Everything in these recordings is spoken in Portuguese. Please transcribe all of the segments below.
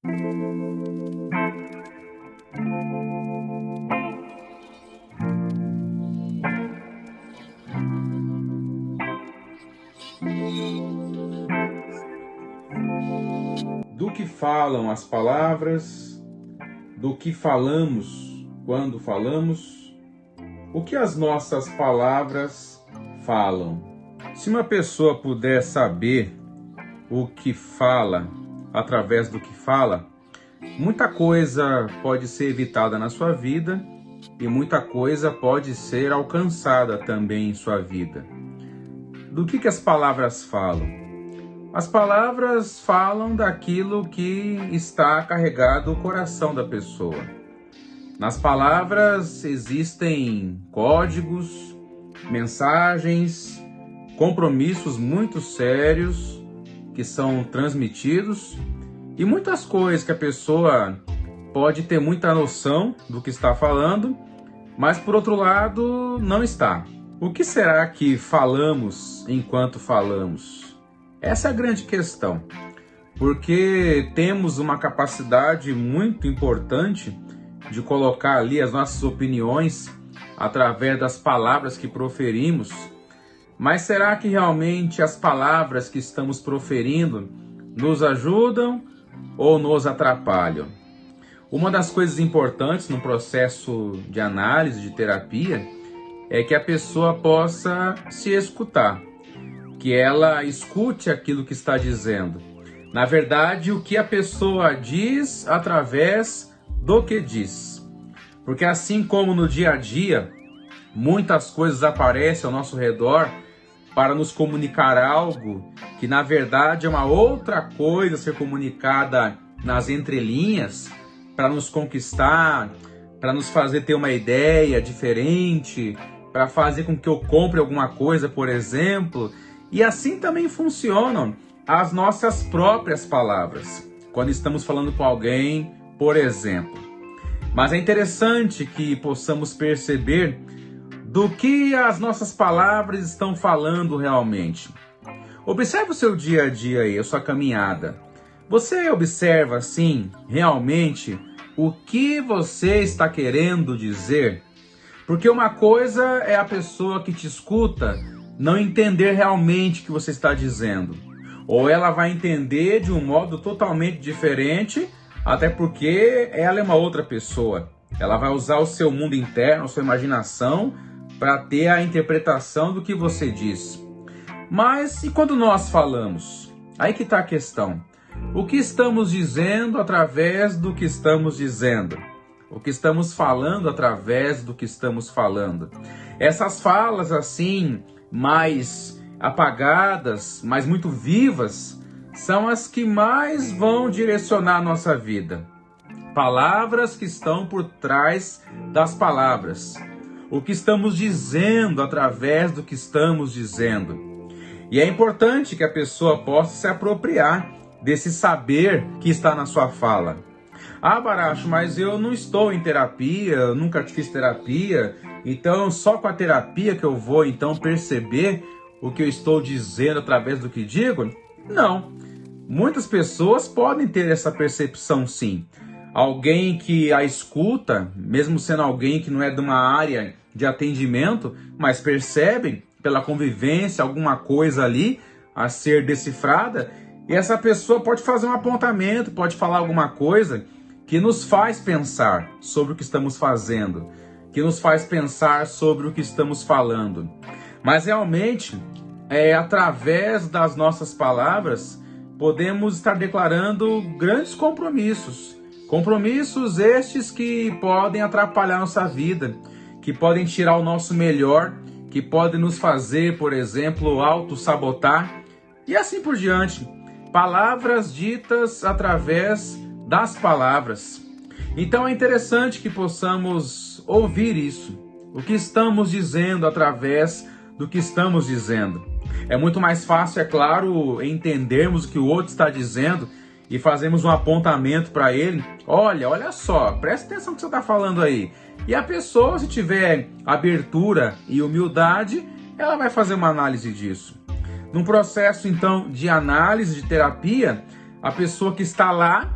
Do que falam as palavras, do que falamos quando falamos, o que as nossas palavras falam. Se uma pessoa puder saber o que fala através do que fala, muita coisa pode ser evitada na sua vida e muita coisa pode ser alcançada também em sua vida. Do que as palavras falam? As palavras falam daquilo que está carregado no coração da pessoa. Nas palavras existem códigos, mensagens, compromissos muito sérios que são transmitidos e muitas coisas que a pessoa pode ter muita noção do que está falando, mas por outro lado não está. O que será que falamos enquanto falamos? Essa é a grande questão, porque temos uma capacidade muito importante de colocar ali as nossas opiniões através das palavras que proferimos, mas será que realmente as palavras que estamos proferindo nos ajudam ou nos atrapalham? Uma das coisas importantes no processo de análise, de terapia, é que a pessoa possa se escutar, que ela escute aquilo que está dizendo. Na verdade, o que a pessoa diz através do que diz. Porque assim como no dia a dia, muitas coisas aparecem ao nosso redor para nos comunicar algo que na verdade é uma outra coisa ser comunicada nas entrelinhas, para nos conquistar, para nos fazer ter uma ideia diferente, para fazer com que eu compre alguma coisa, por exemplo. E assim também funcionam as nossas próprias palavras, quando estamos falando com alguém, por exemplo. Mas é interessante que possamos perceber do que as nossas palavras estão falando realmente. Observe o seu dia a dia aí, a sua caminhada. Você observa, assim, realmente o que você está querendo dizer? Porque uma coisa é a pessoa que te escuta não entender realmente o que você está dizendo. Ou ela vai entender de um modo totalmente diferente, até porque ela é uma outra pessoa. Ela vai usar o seu mundo interno, a sua imaginação, para ter a interpretação do que você diz. Mas e quando nós falamos? Aí que está a questão. O que estamos dizendo através do que estamos dizendo? O que estamos falando através do que estamos falando? Essas falas assim, mais apagadas, mas muito vivas, são as que mais vão direcionar a nossa vida. Palavras que estão por trás das palavras. O que estamos dizendo através do que estamos dizendo. E é importante que a pessoa possa se apropriar desse saber que está na sua fala. Ah, Baracho, mas eu não estou em terapia, eu nunca fiz terapia, então só com a terapia que eu vou então perceber o que eu estou dizendo através do que digo? Não. Muitas pessoas podem ter essa percepção sim. Alguém que a escuta, mesmo sendo alguém que não é de uma área de atendimento, mas percebe pela convivência alguma coisa ali a ser decifrada, e essa pessoa pode fazer um apontamento, pode falar alguma coisa que nos faz pensar sobre o que estamos fazendo, que nos faz pensar sobre o que estamos falando. Mas realmente, através das nossas palavras, podemos estar declarando grandes compromissos. Compromissos estes que podem atrapalhar nossa vida, que podem tirar o nosso melhor, que podem nos fazer, por exemplo, auto-sabotar e assim por diante. Palavras ditas através das palavras. Então é interessante que possamos ouvir isso. O que estamos dizendo através do que estamos dizendo. É muito mais fácil, é claro, entendermos o que o outro está dizendo e fazermos um apontamento para ele. Olha só, presta atenção no que você está falando aí. E a pessoa, se tiver abertura e humildade, ela vai fazer uma análise disso. Num processo, então, de análise, de terapia, a pessoa que está lá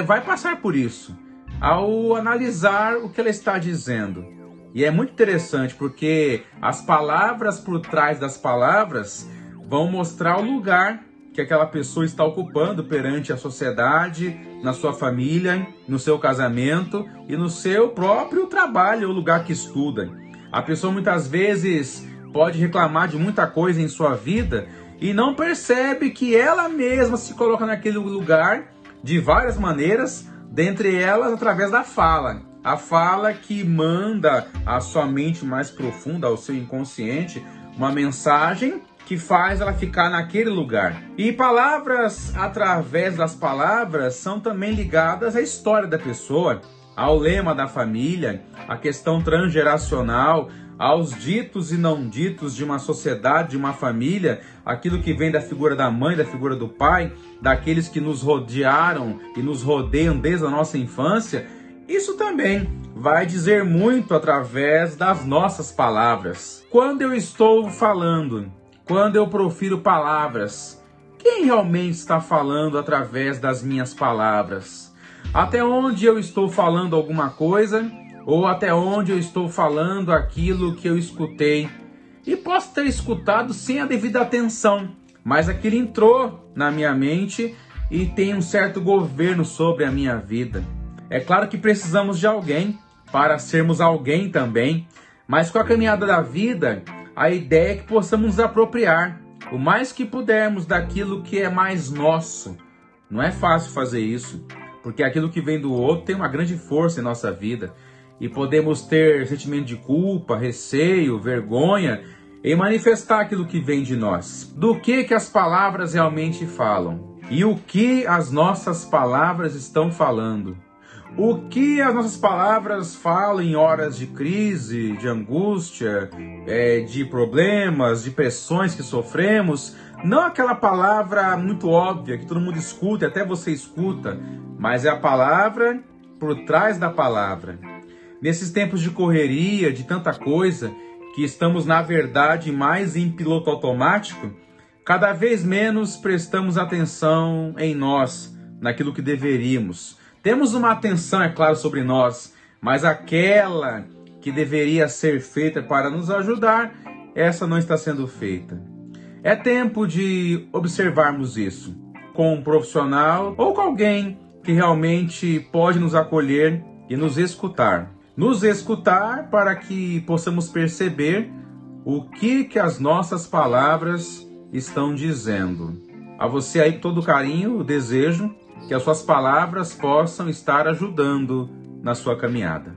vai passar por isso ao analisar o que ela está dizendo. E é muito interessante porque as palavras por trás das palavras vão mostrar o lugar que aquela pessoa está ocupando perante a sociedade, na sua família, no seu casamento e no seu próprio trabalho, o lugar que estuda. A pessoa muitas vezes pode reclamar de muita coisa em sua vida e não percebe que ela mesma se coloca naquele lugar de várias maneiras, dentre elas através da fala. A fala que manda à sua mente mais profunda, ao seu inconsciente, uma mensagem que faz ela ficar naquele lugar. E palavras através das palavras são também ligadas à história da pessoa, ao lema da família, à questão transgeracional, aos ditos e não ditos de uma sociedade, de uma família, aquilo que vem da figura da mãe, da figura do pai, daqueles que nos rodearam e nos rodeiam desde a nossa infância. Isso também vai dizer muito através das nossas palavras. Quando eu estou falando, quando eu profiro palavras, quem realmente está falando através das minhas palavras? Até onde eu estou falando alguma coisa, ou até onde eu estou falando aquilo que eu escutei? E posso ter escutado sem a devida atenção, mas aquilo entrou na minha mente e tem um certo governo sobre a minha vida. É claro que precisamos de alguém para sermos alguém também, mas com a caminhada da vida, a ideia é que possamos nos apropriar o mais que pudermos daquilo que é mais nosso. Não é fácil fazer isso, porque aquilo que vem do outro tem uma grande força em nossa vida e podemos ter sentimento de culpa, receio, vergonha em manifestar aquilo que vem de nós. Do que as palavras realmente falam e o que as nossas palavras estão falando. O que as nossas palavras falam em horas de crise, de angústia, de problemas, de pressões que sofremos. Não aquela palavra muito óbvia que todo mundo escuta, até você escuta, mas é a palavra por trás da palavra. Nesses tempos de correria, de tanta coisa, que estamos na verdade mais em piloto automático, cada vez menos prestamos atenção em nós, naquilo que deveríamos. Temos uma atenção, é claro, sobre nós, mas aquela que deveria ser feita para nos ajudar, essa não está sendo feita. É tempo de observarmos isso com um profissional ou com alguém que realmente pode nos acolher e nos escutar. Nos escutar para que possamos perceber o que as nossas palavras estão dizendo. A você aí, com todo carinho, desejo que as suas palavras possam estar ajudando na sua caminhada.